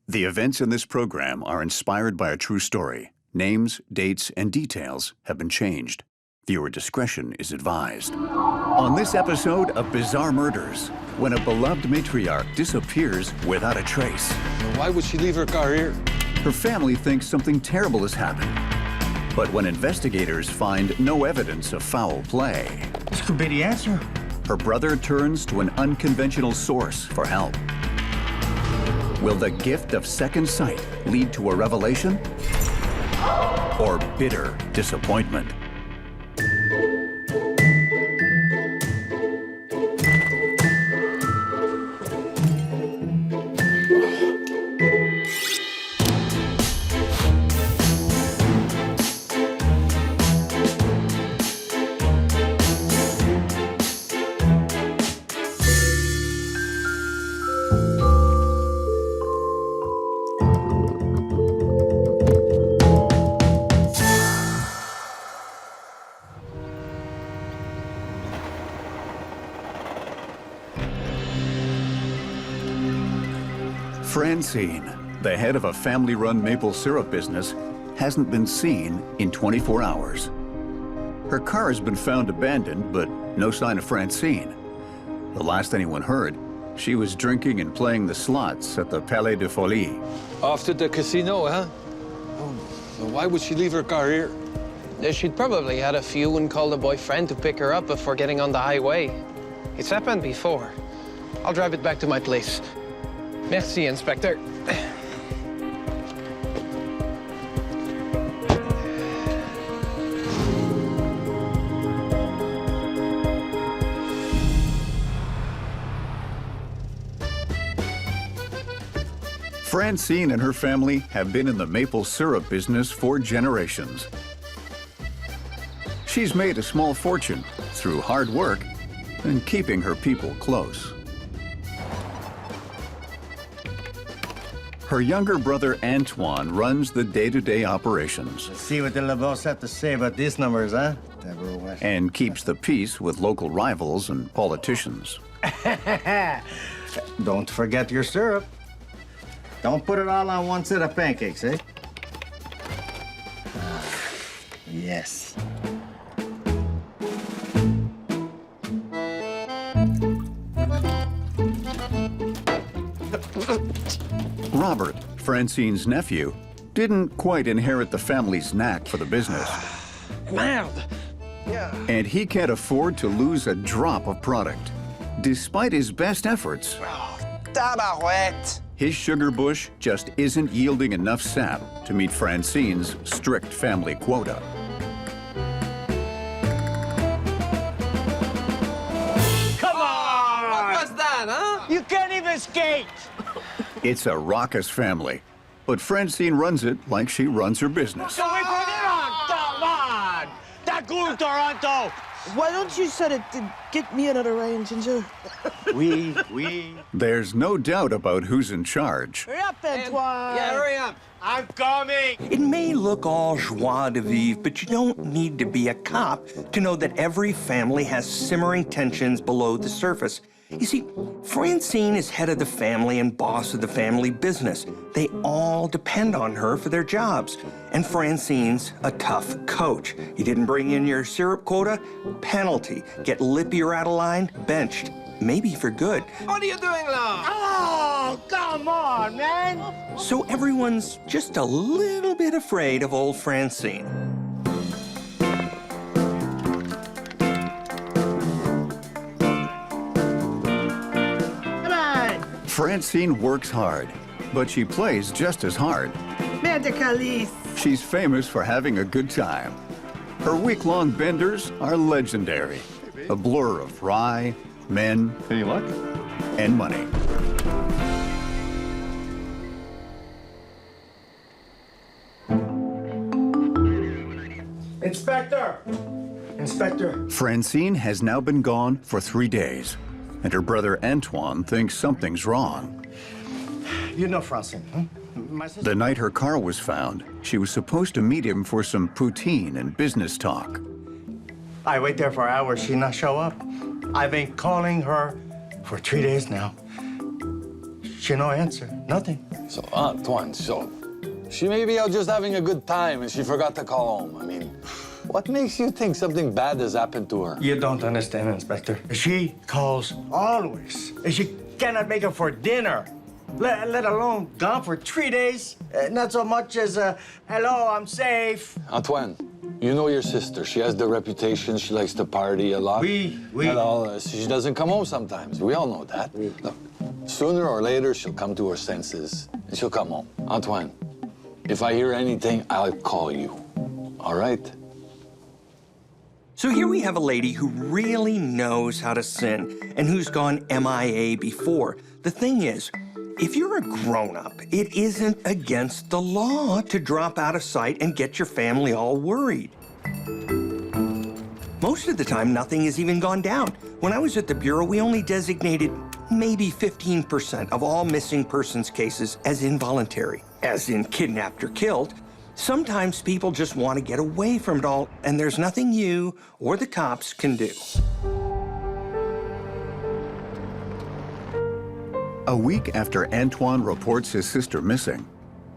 The events in this program are inspired by a true story. Names, dates, and details have been changed. Viewer discretion is advised. On this episode of Bizarre Murders, when a beloved matriarch disappears without a trace. Why would she leave her car here? Her family thinks something terrible has happened. But when investigators find no evidence of foul play, this could be the answer. Her brother turns to an unconventional source for help. Will the gift of second sight lead to a revelation or bitter disappointment? Francine, the head of a family-run maple syrup business, hasn't been seen in 24 hours. Her car has been found abandoned, but no sign of Francine. The last anyone heard, she was drinking and playing the slots at the Palais de Folie. Off to the casino, huh? Oh, why would she leave her car here? She'd probably had a few and called a boyfriend to pick her up before getting on the highway. It's happened before. I'll drive it back to my place. Merci, Inspector. Francine and her family have been in the maple syrup business for generations. She's made a small fortune through hard work and keeping her people close. Her younger brother, Antoine, runs the day-to-day operations. Let's see what the LaBos have to say about these numbers, huh? And keeps the peace with local rivals and politicians. Don't forget your syrup. Don't put it all on one set of pancakes, eh? Yes. Robert, Francine's nephew, didn't quite inherit the family's knack for the business. Merde! Yeah. And he can't afford to lose a drop of product. Despite his best efforts, Tabarouette! his sugar bush just isn't yielding enough sap to meet Francine's strict family quota. Come on! What was that, huh? You can't even skate! It's a raucous family, but Francine runs it like she runs her business. So we put it on! Come on! That good, Toronto! Why don't you set it to get me another range, Ginger? We. There's no doubt about who's in charge. Hurry up, Antoine! Yeah, hurry up. I'm coming! It may look all joie de vivre, but you don't need to be a cop to know that every family has simmering tensions below the surface. You see, Francine is head of the family and boss of the family business. They all depend on her for their jobs. And Francine's a tough coach. You didn't bring in your syrup quota? Penalty. Get lippy or out of line? Benched. Maybe for good. What are you doing now? Oh, come on, man! So everyone's just a little bit afraid of old Francine. Francine works hard, but she plays just as hard. Merde calice! She's famous for having a good time. Her week-long benders are legendary. A blur of rye, men, Any luck? and money. Inspector! Inspector! Francine has now been gone for 3 days, and her brother Antoine thinks something's wrong. You know Francine, huh? My sister... The night her car was found, she was supposed to meet him for some poutine and business talk. I wait there for hours, she not show up. I've been calling her for 3 days now. She no answer, nothing. So, Antoine, so she may be out just having a good time and she forgot to call home. I mean, what makes you think something bad has happened to her? You don't understand, Inspector. She calls always. She cannot make it for dinner, let alone gone for 3 days. Not so much as hello, I'm safe. Antoine, you know your sister. She has the reputation. She likes to party a lot. Oui. She doesn't come home sometimes. We all know that. Look, sooner or later, she'll come to her senses and she'll come home. Antoine, if I hear anything, I'll call you. All right? So here we have a lady who really knows how to sin and who's gone MIA before. The thing is, if you're a grown-up, it isn't against the law to drop out of sight and get your family all worried. Most of the time, nothing has even gone down. When I was at the Bureau, we only designated maybe 15% of all missing persons cases as involuntary, as in kidnapped or killed. Sometimes people just want to get away from it all, and there's nothing you or the cops can do. A week after Antoine reports his sister missing,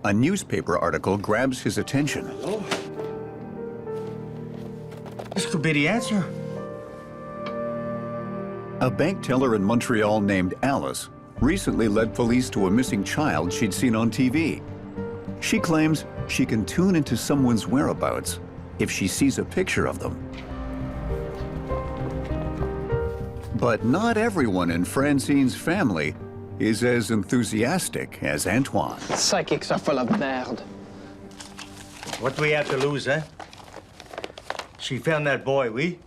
a newspaper article grabs his attention. Oh. This could be the answer. A bank teller in Montreal named Alice recently led police to a missing child she'd seen on TV. She claims she can tune into someone's whereabouts if she sees a picture of them. But not everyone in Francine's family is as enthusiastic as Antoine. Psychics are full of merde. What do we have to lose, eh? She found that boy, we?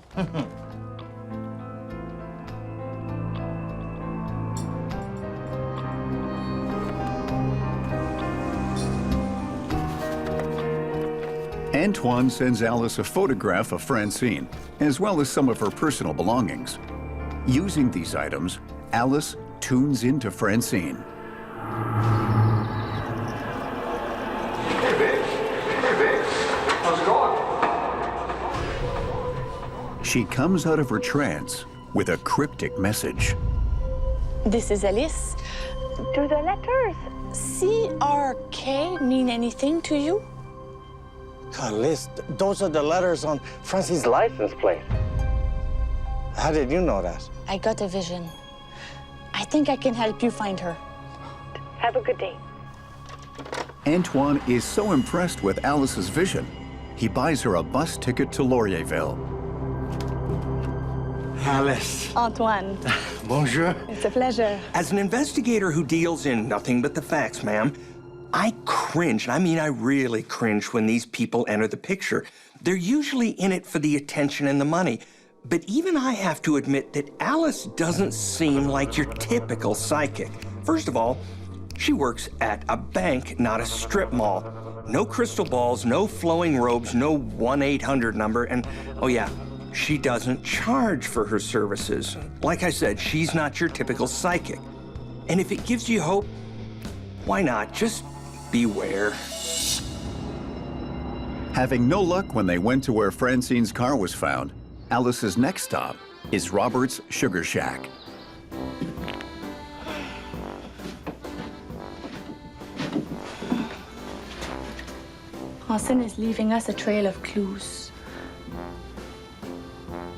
Antoine sends Alice a photograph of Francine, as well as some of her personal belongings. Using these items, Alice tunes into Francine. Hey, babe. Hey, babe. How's it going? She comes out of her trance with a cryptic message. This is Alice. Do the letters CRK mean anything to you? God, Liz, those are the letters on Francine's license plate. How did you know that? I got a vision. I think I can help you find her. Have a good day. Antoine is so impressed with Alice's vision, he buys her a bus ticket to Laurierville. Alice. Antoine, Bonjour. it's a pleasure. As an investigator who deals in nothing but the facts, ma'am, I cringe, and I mean I really cringe when these people enter the picture. They're usually in it for the attention and the money. But even I have to admit that Alice doesn't seem like your typical psychic. First of all, she works at a bank, not a strip mall. No crystal balls, no flowing robes, no 1-800 number, and oh yeah, she doesn't charge for her services. Like I said, she's not your typical psychic. And if it gives you hope, why not? Just beware. Having no luck when they went to where Francine's car was found, Alice's next stop is Robert's Sugar Shack. Francine is leaving us a trail of clues.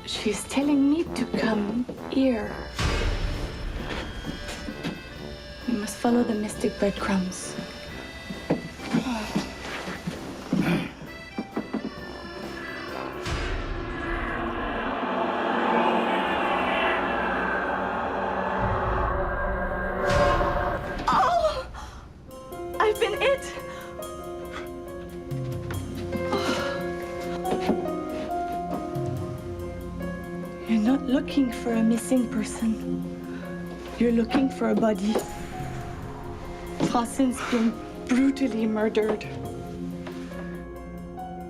She's telling me to come here. We must follow the mystic breadcrumbs. Oh! I've been it! You're not looking for a missing person. You're looking for a body. Francine's been brutally murdered.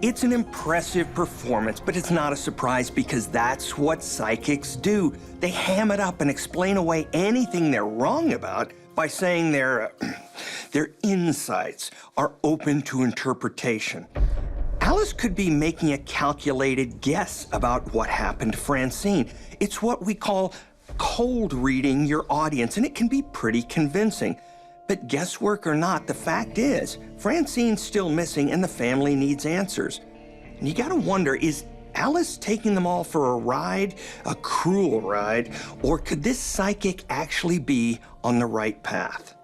It's an impressive performance, but it's not a surprise because that's what psychics do. They ham it up and explain away anything they're wrong about by saying their insights are open to interpretation. Alice could be making a calculated guess about what happened to Francine. It's what we call cold reading your audience, and it can be pretty convincing. But guesswork or not, the fact is, Francine's still missing and the family needs answers. And you gotta wonder, is Alice taking them all for a ride, a cruel ride, or could this psychic actually be on the right path?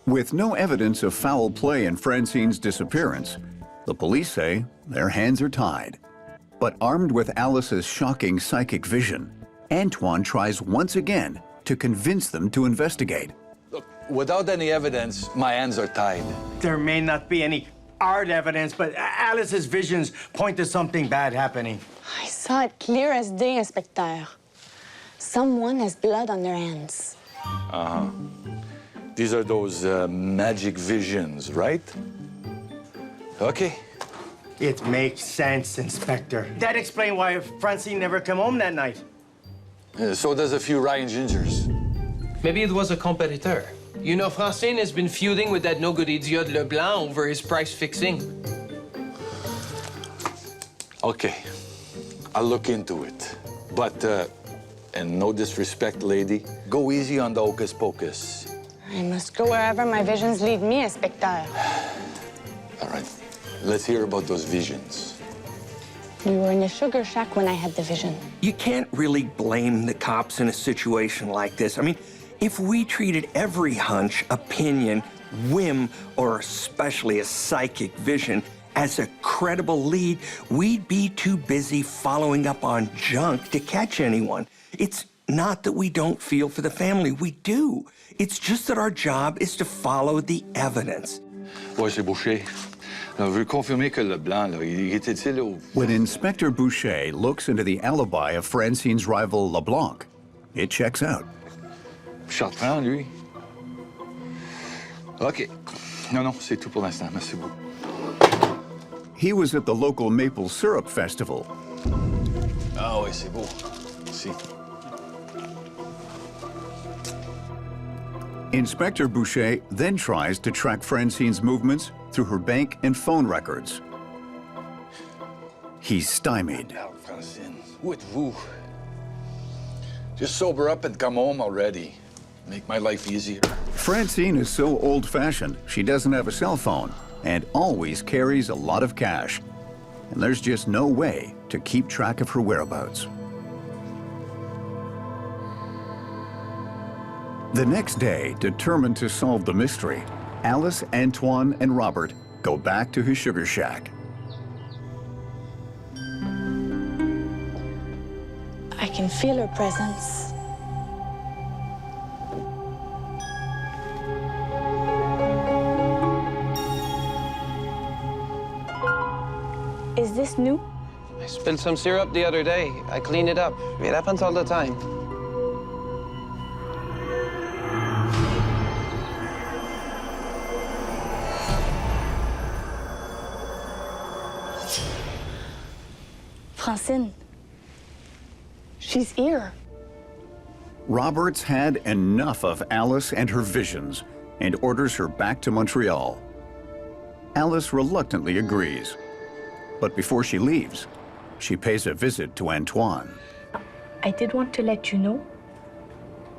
With no evidence of foul play in Francine's disappearance, the police say their hands are tied. But armed with Alice's shocking psychic vision, Antoine tries once again to convince them to investigate. Look, without any evidence, my hands are tied. There may not be any hard evidence, but Alice's visions point to something bad happening. I saw it clear as day, Inspecteur. Someone has blood on their hands. Uh-huh. These are those magic visions, right? Okay. It makes sense, Inspector. That explains why Francine never came home that night. So does a few Ryan Gingers. Maybe it was a competitor. You know, Francine has been feuding with that no-good idiot Leblanc over his price fixing. Okay, I'll look into it. But, and no disrespect, lady, go easy on the hocus pocus. I must go wherever my visions lead me, Inspecteur. All right, let's hear about those visions. We were in a sugar shack when I had the vision. You can't really blame the cops in a situation like this. I mean, if we treated every hunch, opinion, whim, or especially a psychic vision as a credible lead, we'd be too busy following up on junk to catch anyone. It's not that we don't feel for the family, we do. It's just that our job is to follow the evidence. Ouais, c'est Boucher. Je veux confirmer que Leblanc, là, il était-il au... When Inspector Boucher looks into the alibi of Francine's rival LeBlanc, it checks out. Chartrand, lui. OK. Non, c'est tout pour l'instant. Merci beaucoup. He was at the local maple syrup festival. Ah oui, c'est beau. Merci. Inspector Boucher then tries to track Francine's movements through her bank and phone records. He's stymied. Now, Francine, où êtes-vous? Just sober up and come home already. Make my life easier. Francine is so old-fashioned, she doesn't have a cell phone and always carries a lot of cash. And there's just no way to keep track of her whereabouts. The next day, determined to solve the mystery, Alice, Antoine, and Robert go back to his sugar shack. I can feel her presence. Is this new? I spilled some syrup the other day. I cleaned it up. It happens all the time. Francine. She's here. Roberts had enough of Alice and her visions and orders her back to Montreal. Alice reluctantly agrees. But before she leaves, she pays a visit to Antoine. I did want to let you know.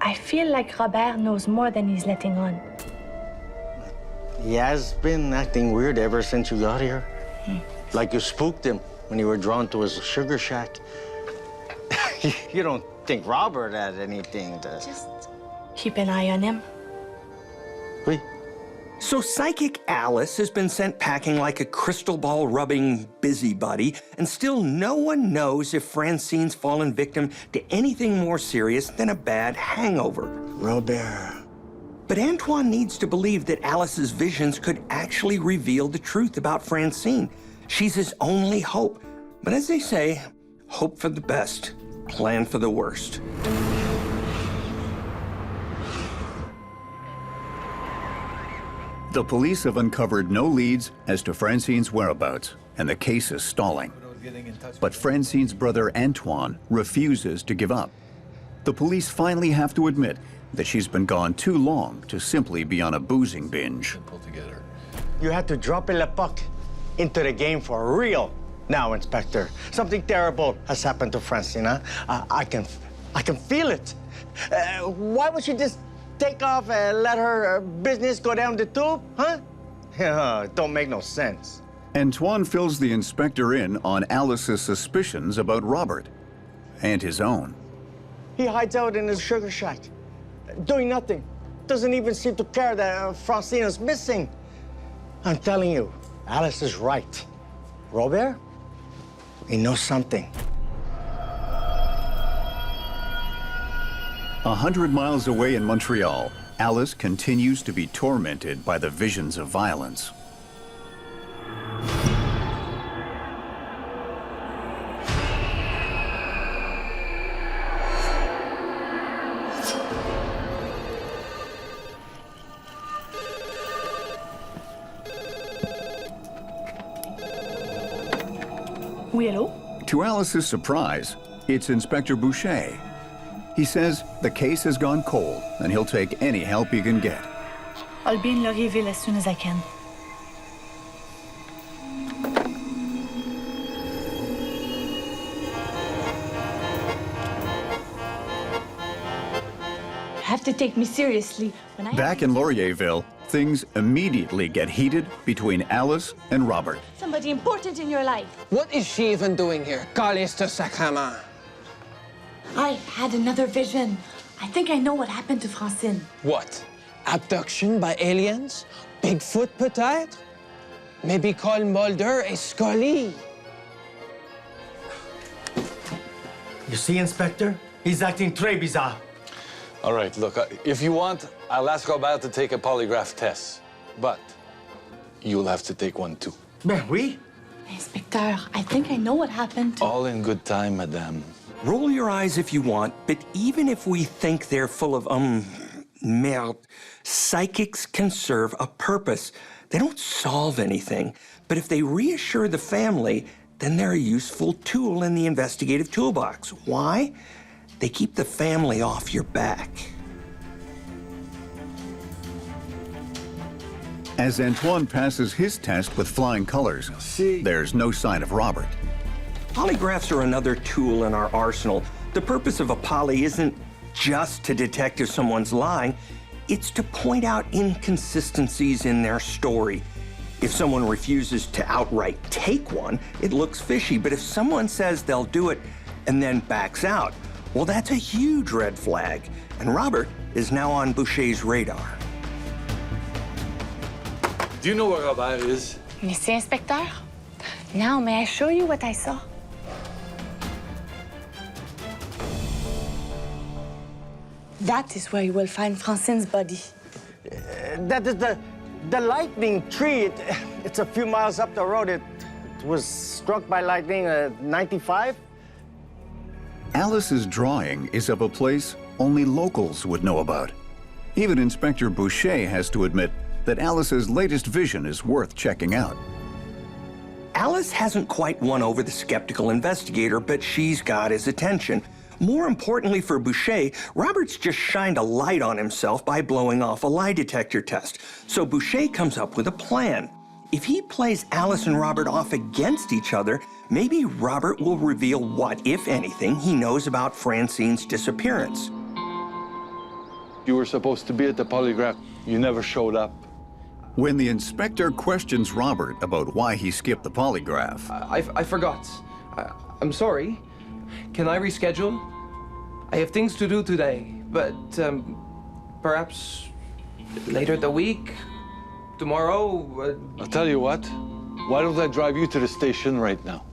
I feel like Robert knows more than he's letting on. He has been acting weird ever since you got here. Like you spooked him when you were drawn to his sugar shack. You don't think Robert had anything to... Just keep an eye on him. Oui. So Psychic Alice has been sent packing like a crystal ball rubbing busybody, and still no one knows if Francine's fallen victim to anything more serious than a bad hangover. Robert. But Antoine needs to believe that Alice's visions could actually reveal the truth about Francine. She's his only hope. But as they say, hope for the best, plan for the worst. The police have uncovered no leads as to Francine's whereabouts, and the case is stalling. But Francine's brother Antoine refuses to give up. The police finally have to admit that she's been gone too long to simply be on a boozing binge. Pull together. You had to drop Le Puck into the game for real. Now, Inspector, something terrible has happened to Francine. Huh? I can feel it. Why would she just take off and let her business go down the tube, huh? Yeah, don't make no sense. Antoine fills the inspector in on Alice's suspicions about Robert and his own. He hides out in his sugar shack, doing nothing. Doesn't even seem to care that Francine is missing. I'm telling you, Alice is right. Robert, he knows something. 100 miles away in Montreal, Alice continues to be tormented by the visions of violence. Oui, hello? To Alice's surprise, it's Inspector Boucher. He says the case has gone cold and he'll take any help he can get. I'll be in Laurierville as soon as I can. You have to take me seriously. When I Back in Laurierville, things immediately get heated between Alice and Robert. somebody important in your life. What is she even doing here? Caliste Sacrament. I had another vision. I think I know what happened to Francine. What? Abduction by aliens? Bigfoot, peut-être? Maybe call Mulder et Scully. You see, Inspector? He's acting très bizarre. All right, look, if you want, I'll ask Robert to take a polygraph test. But you'll have to take one too. Ben oui. Inspector, I think I know what happened. All in good time, madame. Roll your eyes if you want, but even if we think they're full of, merde, psychics can serve a purpose. They don't solve anything, but if they reassure the family, then they're a useful tool in the investigative toolbox. Why? They keep the family off your back. As Antoine passes his test with flying colors, there's no sign of Robert. Polygraphs are another tool in our arsenal. The purpose of a poly isn't just to detect if someone's lying, it's to point out inconsistencies in their story. If someone refuses to outright take one, it looks fishy, but if someone says they'll do it and then backs out, well, that's a huge red flag, and Robert is now on Boucher's radar. Do you know where Robert is? Monsieur Inspecteur, now may I show you what I saw? That is where you will find Francine's body. That is the lightning tree. It's a few miles up the road. It was struck by lightning at 95. Alice's drawing is of a place only locals would know about. Even Inspector Boucher has to admit that Alice's latest vision is worth checking out. Alice hasn't quite won over the skeptical investigator, but she's got his attention. More importantly for Boucher, Robert's just shined a light on himself by blowing off a lie detector test. So Boucher comes up with a plan. If he plays Alice and Robert off against each other, maybe Robert will reveal what, if anything, he knows about Francine's disappearance. You were supposed to be at the polygraph. You never showed up. When the inspector questions Robert about why he skipped the polygraph, I forgot. I'm sorry. Can I reschedule? I have things to do today, but perhaps later the week, tomorrow. I'll tell you what. Why don't I drive you to the station right now?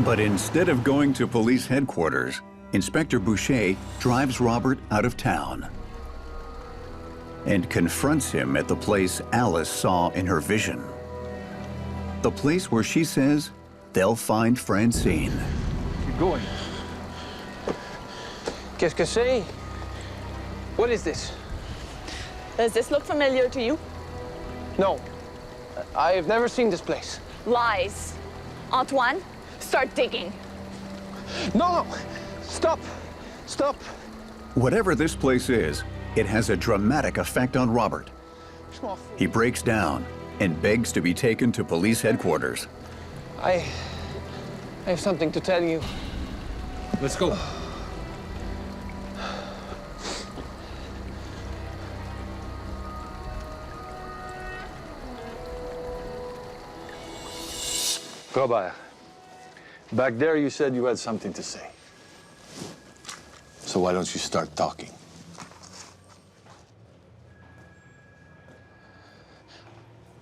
but instead of going to police headquarters, Inspector Boucher drives Robert out of town and confronts him at the place Alice saw in her vision. The place where she says they'll find Francine. Keep going. Qu'est-ce que c'est? What is this? Does this look familiar to you? No. I've never seen this place. Lies. Antoine, start digging. No! Stop! Stop! Whatever this place is, it has a dramatic effect on Robert. He breaks down and begs to be taken to police headquarters. I have something to tell you. Let's go. Robert, back there you said you had something to say. So why don't you start talking?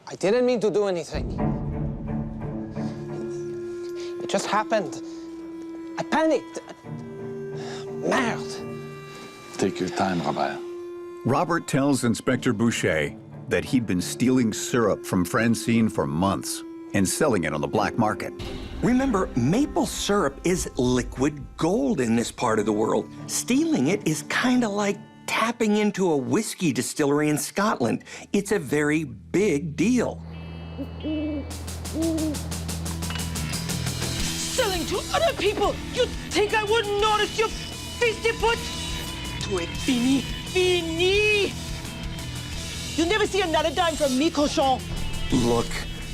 I didn't mean to do anything. It just happened. I panicked. Merde. Take your time, Robert. Robert tells Inspector Boucher that he'd been stealing syrup from Francine for months and selling it on the black market. Remember, maple syrup is liquid gold in this part of the world. Stealing it is kind of like tapping into a whiskey distillery in Scotland. It's a very big deal. Selling to other people! You think I wouldn't notice your fisty foot? Tout est fini, fini! You'll never see another dime from me, cochon. Look,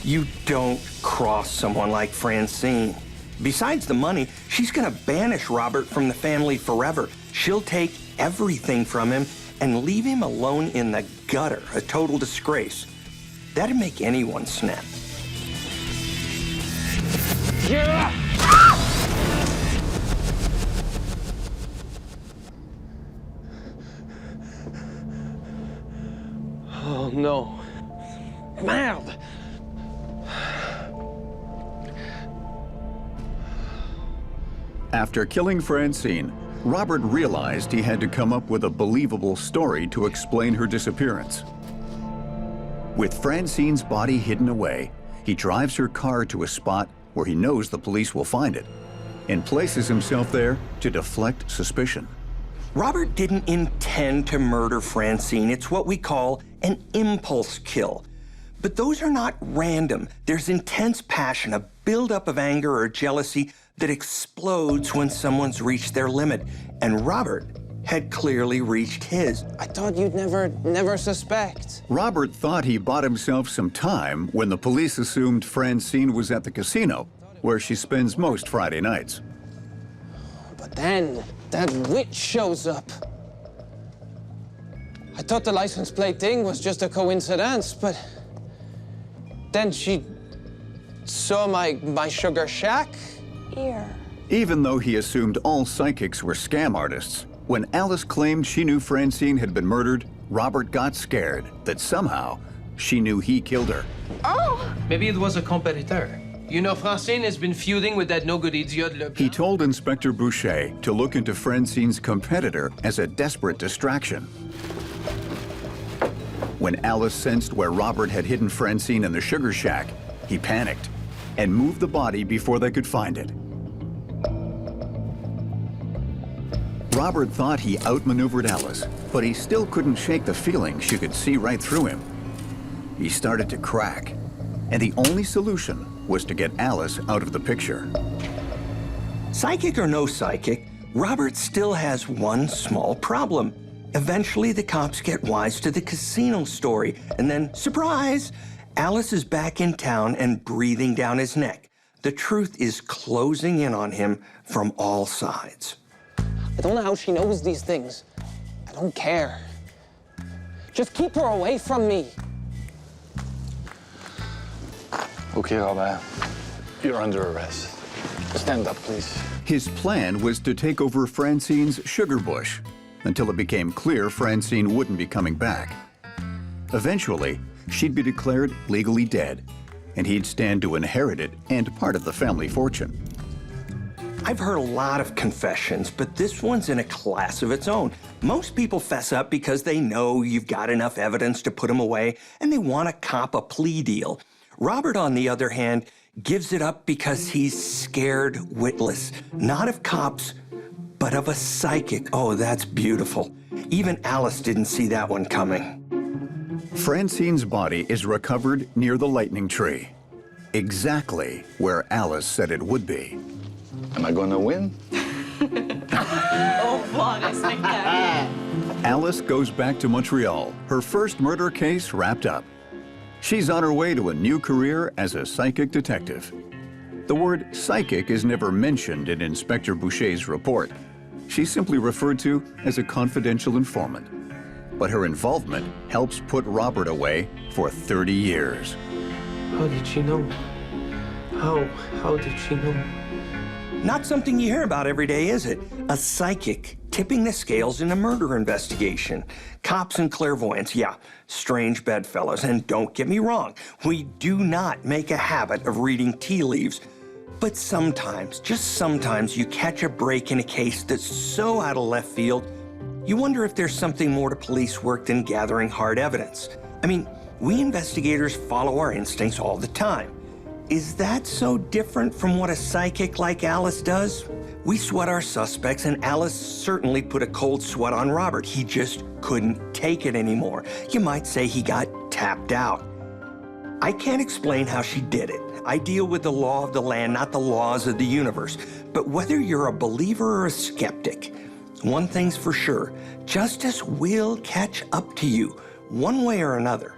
you don't cross someone like Francine. Besides the money, she's gonna banish Robert from the family forever. She'll take everything from him and leave him alone in the gutter, a total disgrace. That'd make anyone snap. Yeah! Oh no. Merde! After killing Francine, Robert realized he had to come up with a believable story to explain her disappearance. With Francine's body hidden away, he drives her car to a spot where he knows the police will find it and places himself there to deflect suspicion. Robert didn't intend to murder Francine. It's what we call an impulse kill. But those are not random. There's intense passion, a buildup of anger or jealousy that explodes when someone's reached their limit. And Robert had clearly reached his. I thought you'd never suspect. Robert thought he bought himself some time when the police assumed Francine was at the casino, where she spends most Friday nights. But then, that witch shows up. I thought the license plate thing was just a coincidence, but then she saw my sugar shack. Here. Even though he assumed all psychics were scam artists, when Alice claimed she knew Francine had been murdered, Robert got scared that somehow she knew he killed her. Oh! Maybe it was a competitor. You know, Francine has been feuding with that no-good idiot Leblanc. He told Inspector Boucher to look into Francine's competitor as a desperate distraction. When Alice sensed where Robert had hidden Francine in the sugar shack, he panicked and moved the body before they could find it. Robert thought he outmaneuvered Alice, but he still couldn't shake the feeling she could see right through him. He started to crack, and the only solution was to get Alice out of the picture. Psychic or no psychic, Robert still has one small problem. Eventually, the cops get wise to the casino story, and then, surprise, Alice is back in town and breathing down his neck. The truth is closing in on him from all sides. I don't know how she knows these things. I don't care. Just keep her away from me. Okay, Robert. You're under arrest. Stand up, please. His plan was to take over Francine's sugar bush until it became clear Francine wouldn't be coming back. Eventually, she'd be declared legally dead, and he'd stand to inherit it and part of the family fortune. I've heard a lot of confessions, but this one's in a class of its own. Most people fess up because they know you've got enough evidence to put them away, and they want to cop a plea deal. Robert, on the other hand, gives it up because he's scared witless, not of cops, but of a psychic. Oh, that's beautiful. Even Alice didn't see that one coming. Francine's body is recovered near the lightning tree, exactly where Alice said it would be. Am I going to win? Au revoir, inspecteur. Alice goes back to Montreal, her first murder case wrapped up. She's on her way to a new career as a psychic detective. The word psychic is never mentioned in Inspector Boucher's report. She's simply referred to as a confidential informant. But her involvement helps put Robert away for 30 years. How did she know? How did she know? Not something you hear about every day, is it? A psychic tipping the scales in a murder investigation. Cops and clairvoyants, yeah, strange bedfellows. And don't get me wrong, we do not make a habit of reading tea leaves. But sometimes, just sometimes, you catch a break in a case that's so out of left field, you wonder if there's something more to police work than gathering hard evidence. I mean, we investigators follow our instincts all the time. Is that so different from what a psychic like Alice does? We sweat our suspects, and Alice certainly put a cold sweat on Robert. He just couldn't take it anymore. You might say he got tapped out. I can't explain how she did it. I deal with the law of the land, not the laws of the universe. But whether you're a believer or a skeptic, one thing's for sure, justice will catch up to you, one way or another.